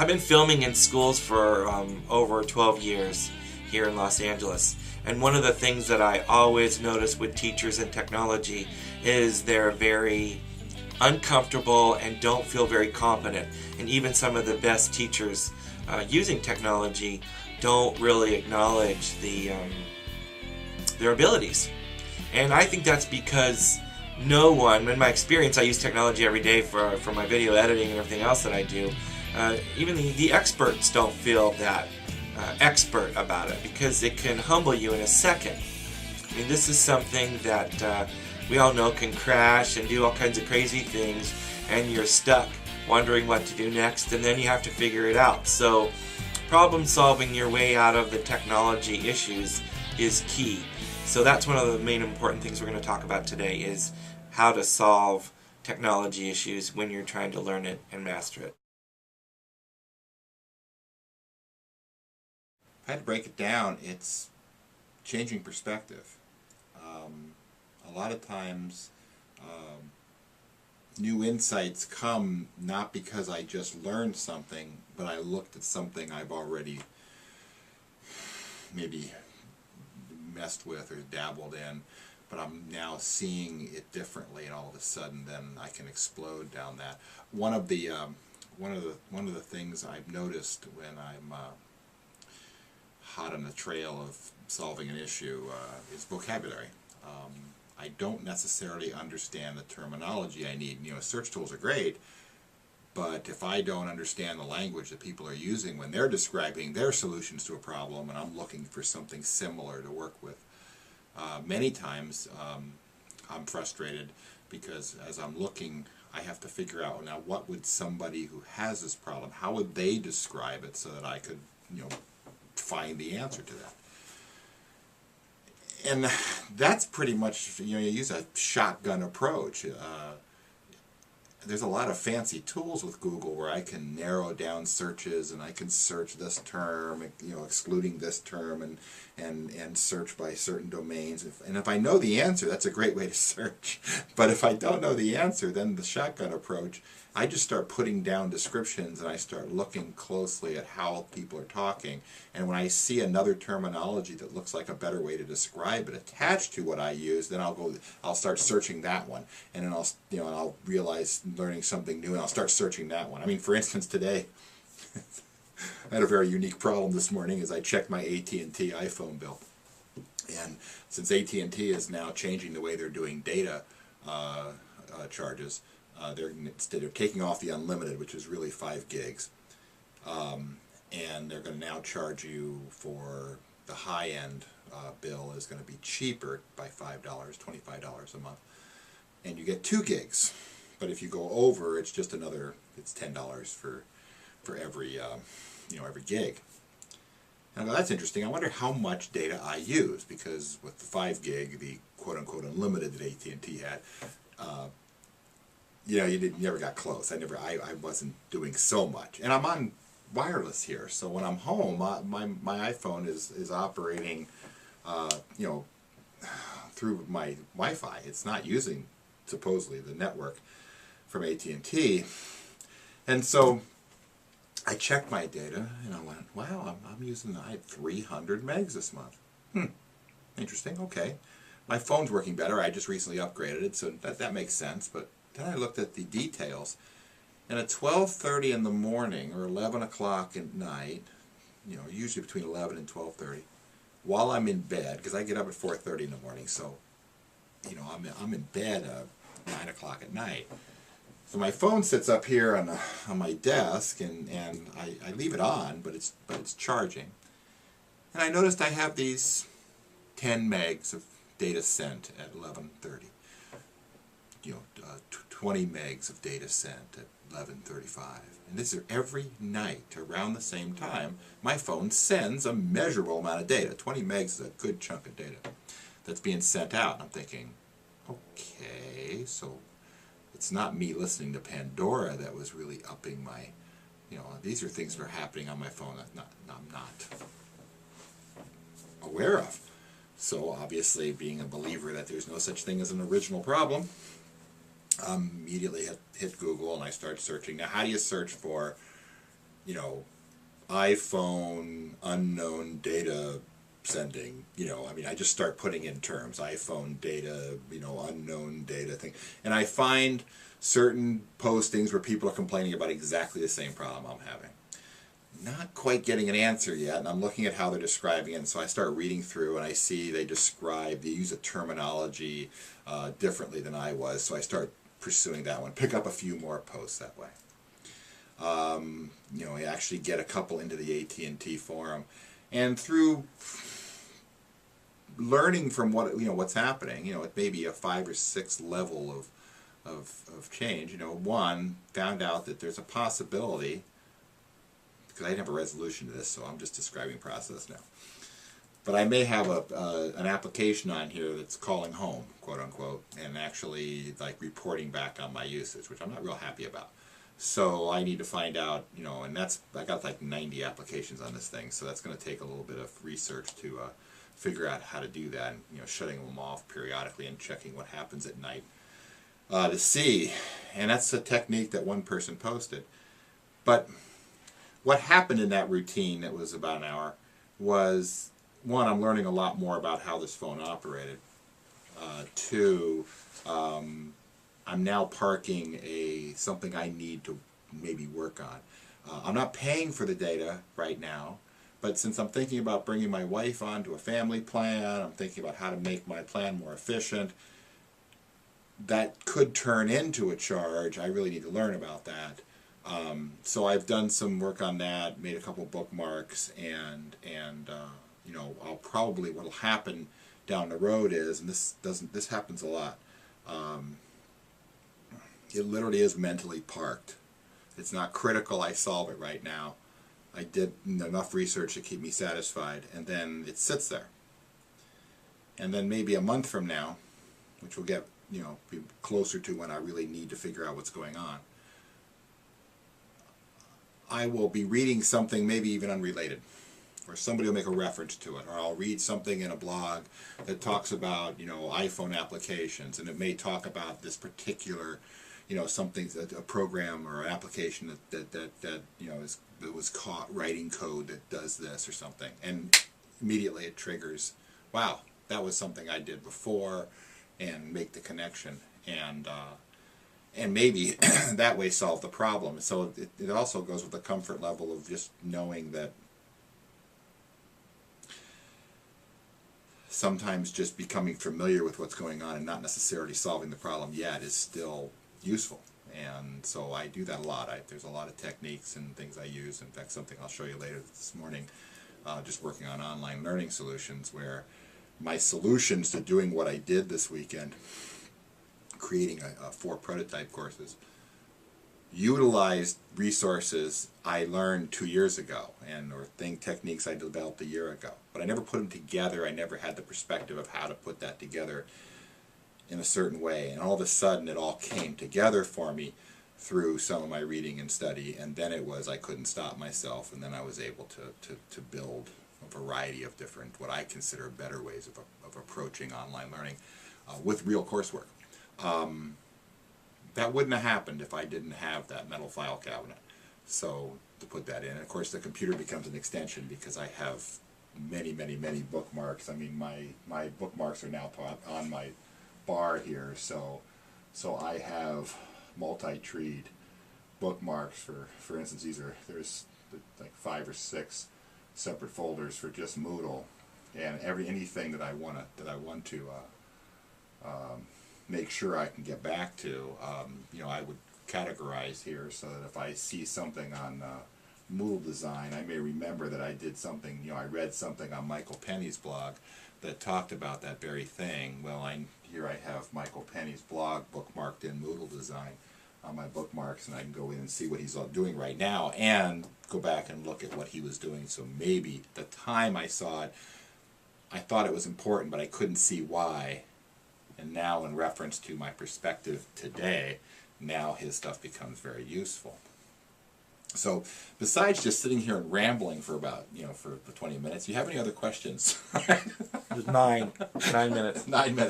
I've been filming in schools for over 12 years here in Los Angeles, and one of the things that I always notice with teachers in technology is they're very uncomfortable and don't feel very competent. And even some of the best teachers using technology don't really acknowledge their abilities. And I think that's because no one, in my experience, I use technology every day for my video editing and everything else that I do. Even the experts don't feel that expert about it, because it can humble you in a second. I mean, this is something that we all know can crash and do all kinds of crazy things, and you're stuck wondering what to do next, and then you have to figure it out. So problem solving your way out of the technology issues is key. So that's one of the main important things we're going to talk about today, is how to solve technology issues when you're trying to learn it and master it. If I had to break it down, it's changing perspective. A lot of times new insights come not because I just learned something, but I looked at something I've already maybe messed with or dabbled in, but I'm now seeing it differently, and all of a sudden then I can explode down that. One of the things I've noticed when I'm hot on the trail of solving an issue is vocabulary. I don't necessarily understand the terminology I need. You know, search tools are great, but if I don't understand the language that people are using when they're describing their solutions to a problem, and I'm looking for something similar to work with, many times I'm frustrated, because as I'm looking, I have to figure out, now, what would somebody who has this problem, how would they describe it so that I could, you know, find the answer to that. And that's pretty much, you know, you use a shotgun approach. There's a lot of fancy tools with Google where I can narrow down searches, and I can search this term, you know, excluding this term, and search by certain domains. And if I know the answer, that's a great way to search. But if I don't know the answer, then the shotgun approach, I just start putting down descriptions, and I start looking closely at how people are talking. And when I see another terminology that looks like a better way to describe it attached to what I use, then I'll start searching that one, and then I'll realize learning something new, and I'll start searching that one. I mean, for instance, today I had a very unique problem this morning as I checked my AT&T iPhone bill. And since AT&T is now changing the way they're doing data charges, they're taking off the unlimited, which is really 5 gigs. And they're going to now charge you for the high-end bill is going to be cheaper by $5, $25 a month. And you get 2 gigs. But if you go over, it's just it's $10 for every, every gig. And I go, that's interesting. I wonder how much data I use, because with the 5 gig, the quote-unquote unlimited that AT&T had, you never got close. I wasn't doing so much. And I'm on wireless here, so when I'm home, my iPhone is operating, through my Wi-Fi. It's not using, supposedly, the network from AT&T. And so I checked my data, and I went, wow, I have 300 megs this month. Interesting, okay. My phone's working better. I just recently upgraded it, so that makes sense. But then I looked at the details, and at 12:30 in the morning or 11 o'clock at night, usually between 11 and 12:30, while I'm in bed, because I get up at 4:30 in the morning, so I'm in bed at 9 o'clock at night. So my phone sits up here on my desk, and I leave it on, but it's charging. And I noticed I have these 10 megs of data sent at 11:30. 20 megs of data sent at 11:35. And these are every night around the same time. My phone sends a measurable amount of data. 20 megs is a good chunk of data that's being sent out. And I'm thinking, okay, so it's not me listening to Pandora that was really upping my, these are things that are happening on my phone that I'm not aware of. So obviously, being a believer that there's no such thing as an original problem, immediately hit Google, and I started searching. Now, how do you search for you know, iPhone unknown data sending, I mean, I just start putting in terms, iPhone data, unknown data thing. And I find certain postings where people are complaining about exactly the same problem I'm having. Not quite getting an answer yet, and I'm looking at how they're describing it, and so I start reading through, and I see they use a terminology differently than I was, so I start pursuing that one. Pick up a few more posts that way. I actually get a couple into the AT&T forum, and through learning from what's happening, it may be a 5 or 6 level of change. One, found out that there's a possibility, because I didn't have a resolution to this, so I'm just describing process now. But I may have an application on here that's calling home, quote unquote, and actually like reporting back on my usage, which I'm not real happy about. So I need to find out, and I got like 90 applications on this thing, so that's going to take a little bit of research to figure out how to do that, and shutting them off periodically and checking what happens at night to see. And that's a technique that one person posted. But what happened in that routine that was about an hour was, one, I'm learning a lot more about how this phone operated. Two, I'm now parking something I need to maybe work on. I'm not paying for the data right now, but since I'm thinking about bringing my wife onto a family plan, I'm thinking about how to make my plan more efficient. That could turn into a charge. I really need to learn about that. So I've done some work on that, made a couple bookmarks, and I'll probably, what'll happen down the road is, and this happens a lot, it literally is mentally parked. It's not critical I solve it right now. I did enough research to keep me satisfied, and then it sits there. And then maybe a month from now, which will get, be closer to when I really need to figure out what's going on, I will be reading something maybe even unrelated, or somebody will make a reference to it, or I'll read something in a blog that talks about, iPhone applications, and it may talk about this particular, something, a program or an application that was caught writing code that does this or something, and immediately it triggers, wow, that was something I did before, and make the connection, and maybe that way solve the problem. So it also goes with the comfort level of just knowing that sometimes just becoming familiar with what's going on and not necessarily solving the problem yet is still useful. And so I do that a lot. There's a lot of techniques and things I use. In fact, something I'll show you later this morning, just working on online learning solutions, where my solutions to doing what I did this weekend, creating 4 prototype courses, utilized resources I learned 2 years ago, or techniques I developed a year ago. But I never put them together. I never had the perspective of how to put that together in a certain way. And all of a sudden it all came together for me through some of my reading and study, and then I couldn't stop myself, and then I was able to build a variety of different, what I consider better ways of approaching online learning with real coursework. That wouldn't have happened if I didn't have that metal file cabinet. So to put that in, and of course the computer becomes an extension because I have many bookmarks. I mean, my bookmarks are now on my bar here, so I have multi-treed bookmarks for instance. There's like 5 or 6 separate folders for just Moodle, and anything that I want to make sure I can get back to, I would categorize here so that if I see something on Moodle design, I may remember that I did something, I read something on Michael Penny's blog that talked about that very thing. Well, here I have Michael Penny's blog bookmarked in Moodle design on my bookmarks, and I can go in and see what he's doing right now and go back and look at what he was doing. So maybe the time I saw it, I thought it was important, but I couldn't see why. And now, in reference to my perspective today, now his stuff becomes very useful. So, besides just sitting here and rambling for about, for 20 minutes, do you have any other questions? There's 9 minutes. 9 minutes.